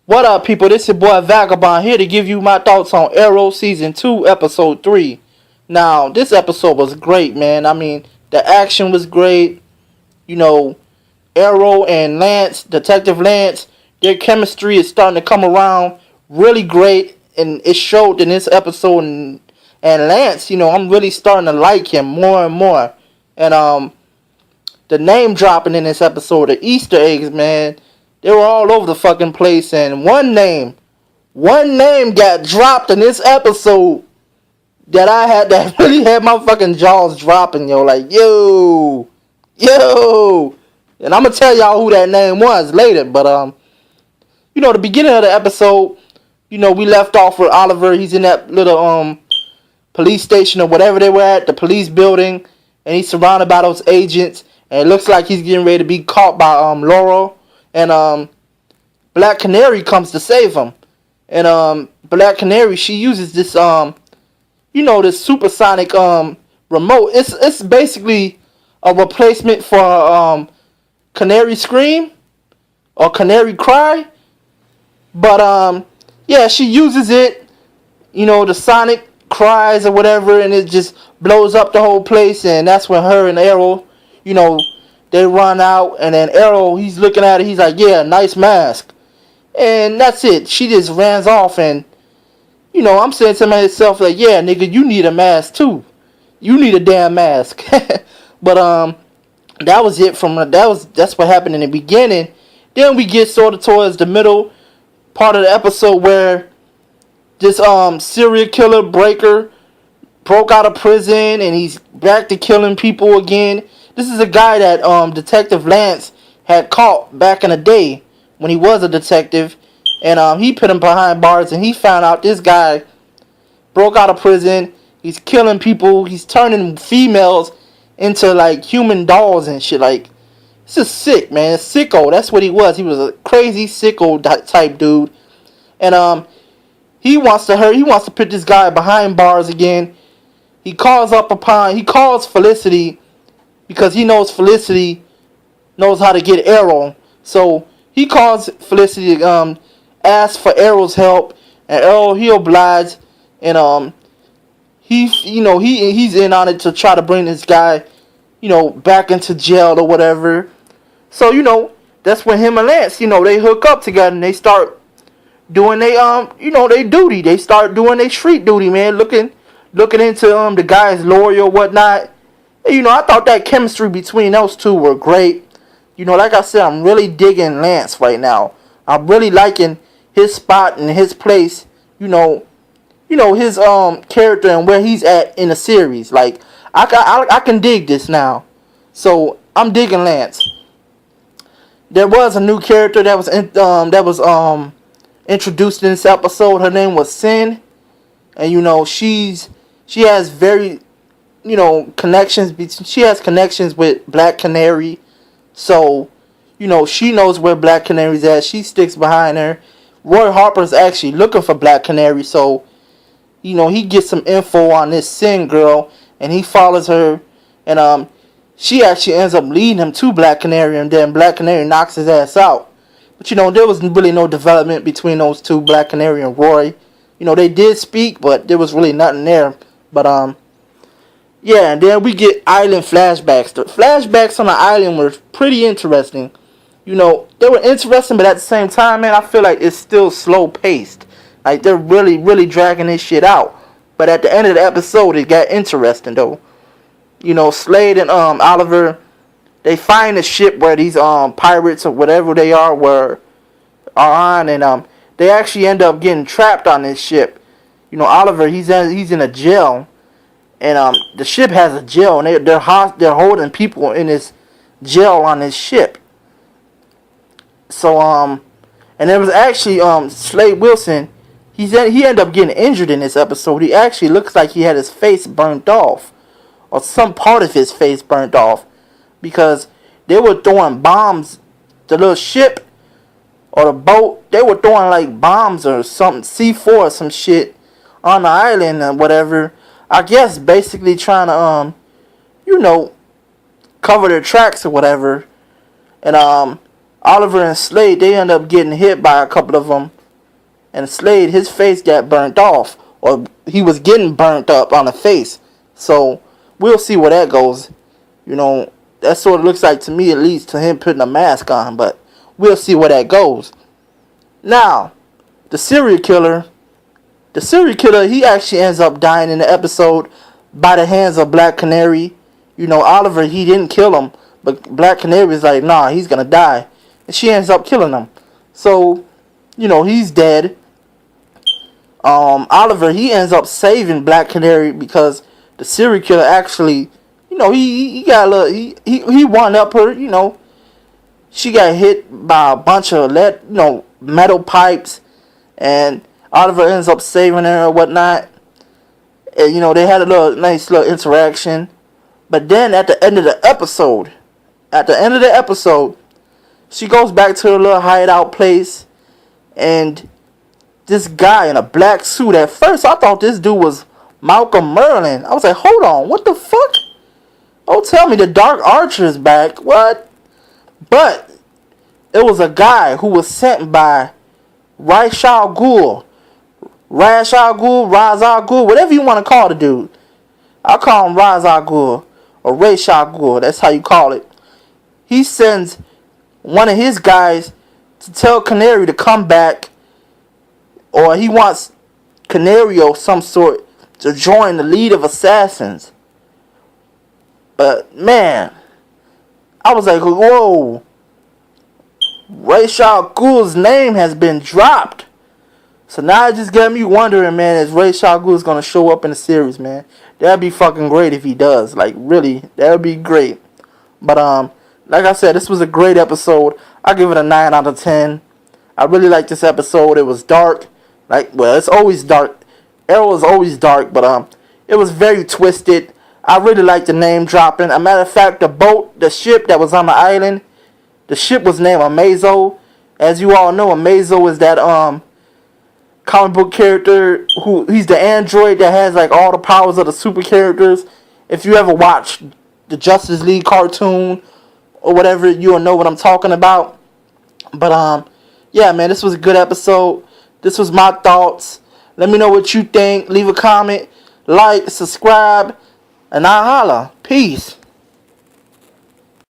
What up, people? This your boy Vagabond here to give you my thoughts on Arrow Season 2, Episode 3. Now, this episode was great, man. I mean, the action was great. You know, Arrow and Lance, Detective Lance, their chemistry is starting to come around really great, and it showed in this episode. And Lance, I'm really starting to like him more and more. And the name dropping in this episode, the Easter eggs, man, they were all over the fucking place. And one name got dropped in this episode that really had my fucking jaws dropping, yo. Like, yo. And I'm gonna tell y'all who that name was later. But the beginning of the episode, we left off with Oliver. He's in that little police station or whatever they were at, the police building, and he's surrounded by those agents. And it looks like he's getting ready to be caught by Laurel. And Black Canary comes to save him. And Black Canary, she uses this this supersonic remote. It's basically a replacement for Canary Scream or Canary Cry. But yeah, she uses it, the sonic cries or whatever, and it just blows up the whole place. And that's when her and Arrow, they run out. And then Arrow, he's looking at it, he's like, yeah, nice mask. And that's it. She just runs off. And I'm saying to myself, like, yeah, nigga, you need a mask too. You need a damn mask. But that was it from that's what happened in the beginning. Then we get sort of towards the middle part of the episode where this serial killer breaker broke out of prison and he's back to killing people again. This is a guy that Detective Lance had caught back in the day when he was a detective, and he put him behind bars, and he found out this guy broke out of prison. He's killing people. He's turning females into like human dolls and shit. Like, this is sick, man. Sicko. That's what he was. He was a crazy sicko type dude, and he wants to put this guy behind bars again. He calls Felicity because he knows Felicity knows how to get Arrow. So he calls Felicity, asks for Arrow's help, and Arrow, he obliges, and he's in on it to try to bring this guy, back into jail or whatever. So that's when him and Lance, they hook up together and they start doing they duty. They start doing their street duty, man. Looking into the guy's lawyer or whatnot. And, I thought that chemistry between those two were great. Like I said, I'm really digging Lance right now. I'm really liking his spot and his place. His character and where he's at in the series. Like, I can dig this now. So I'm digging Lance. There was a new character that was introduced in this episode. Her name was Sin, and she has very connections. She has connections with Black Canary. So, she knows where Black Canary's at. She sticks behind her. Roy Harper's actually looking for Black Canary. So, he gets some info on this Sin girl. And he follows her. And she actually ends up leading him to Black Canary. And then Black Canary knocks his ass out. But, there was really no development between those two, Black Canary and Roy. They did speak, but there was really nothing there. But, yeah, and then we get island flashbacks. The flashbacks on the island were pretty interesting. They were interesting, but at the same time, man, I feel like it's still slow paced. Like, they're really, really dragging this shit out. But at the end of the episode, it got interesting, though. Slade and Oliver, they find a ship where these pirates or whatever they are are on, and they actually end up getting trapped on this ship. Oliver, he's in a jail. And the ship has a jail, and they're holding people in this jail on this ship. So and there was actually Slade Wilson. He ended up getting injured in this episode. He actually looks like he had his face burnt off, or some part of his face burnt off, because they were throwing bombs. The little ship or the boat, they were throwing like bombs or something, C4 or some shit on the island or whatever. I guess basically trying to cover their tracks or whatever. And Oliver and Slade, they end up getting hit by a couple of them. And Slade, his face got burnt off. Or he was getting burnt up on the face. So, we'll see where that goes. You know, that sort of looks like to me, at least, to him putting a mask on. But we'll see where that goes. Now, the serial killer, he actually ends up dying in the episode by the hands of Black Canary. You know, Oliver, he didn't kill him. But Black Canary is like, nah, he's going to die. And she ends up killing him. So, you know, he's dead. Oliver, he ends up saving Black Canary because the serial killer actually, you know, he got a little, he wound up her, you know. She got hit by a bunch of metal pipes, and Oliver ends up saving her or whatnot. And, you know, they had a nice little interaction. But then at the end of the episode, she goes back to her little hideout place, and this guy in a black suit, at first I thought this dude was Malcolm Merlin. I was like, hold on, what the fuck? Don't tell me the Dark Archer is back. What? But it was a guy who was sent by Ra's al Ghul, whatever you want to call the dude. I'll call him Ra's al Ghul or Ra's al Ghul. That's how you call it. He sends one of his guys to tell Canary to come back, or he wants Canary of some sort to join the lead of assassins. But man, I was like, whoa, Ra's al Ghul's name has been dropped. So now it just got me wondering, man, is Ra's al Ghul going to show up in the series, man? That'd be fucking great if he does. Like, really, that would be great. But like I said, this was a great episode. I give it a 9 out of 10. I really liked this episode. It was dark. It's always dark. Arrow is always dark, but it was very twisted. I really liked the name dropping. As a matter of fact, the ship that was on the island, the ship was named Amazo. As you all know, Amazo is that comic book character he's the android that has like all the powers of the super characters. If you ever watched the Justice League cartoon or whatever, you'll know what I'm talking about. But yeah, man, this was a good episode. This was my thoughts. Let me know what you think. Leave a comment, like, subscribe, and I'll holla. Peace.